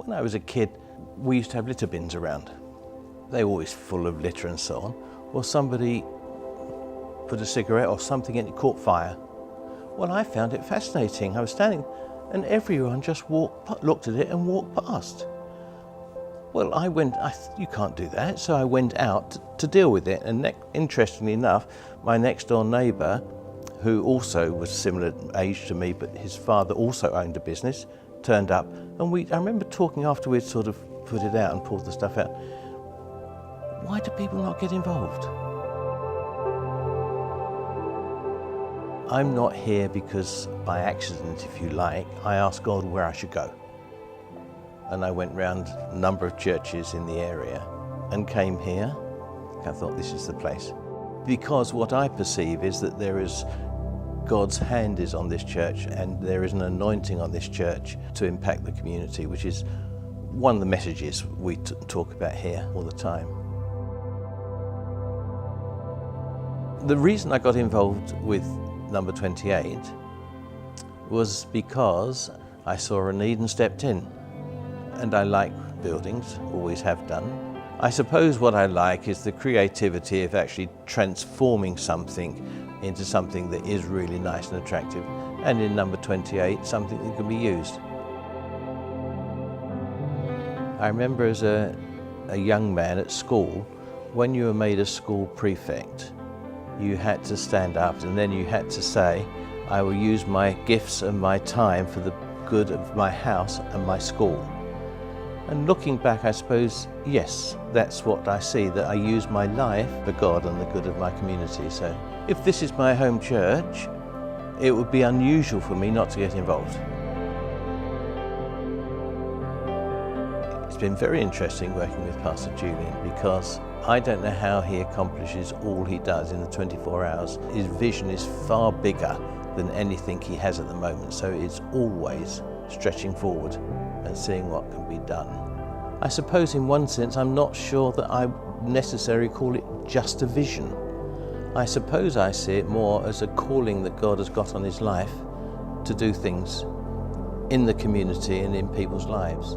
When I was a kid, we used to have litter bins around. They were always full of litter and so on. Or somebody put a cigarette or something and it caught fire. Well, I found it fascinating. I was standing and everyone just looked at it and walked past. Well, you can't do that, so I went out to deal with it. And interestingly enough, my next door neighbour, who also was similar age to me, but his father also owned a business, turned up, and I remember talking after we'd sort of put it out and pulled the stuff out. Why do people not get involved? I'm not here because by accident, if you like, I asked God where I should go. And I went round a number of churches in the area and came here. I thought this is the place. Because what I perceive is that God's hand is on this church and there is an anointing on this church to impact the community, which is one of the messages we talk about here all the time. The reason I got involved with number 28 was because I saw a need and stepped in. And I like buildings, always have done. I suppose what I like is the creativity of actually transforming something into something that is really nice and attractive. And in number 28, something that can be used. I remember as a young man at school, when you were made a school prefect, you had to stand up and then you had to say, I will use my gifts and my time for the good of my house and my school. And looking back, I suppose, yes, that's what I see, that I use my life for God and the good of my community. So if this is my home church, it would be unusual for me not to get involved. It's been very interesting working with Pastor Julian because I don't know how he accomplishes all he does in the 24 hours. His vision is far bigger than anything he has at the moment, so it's always stretching forward and seeing what can be done. I suppose in one sense I'm not sure that I necessarily call it just a vision. I suppose I see it more as a calling that God has got on his life to do things in the community and in people's lives.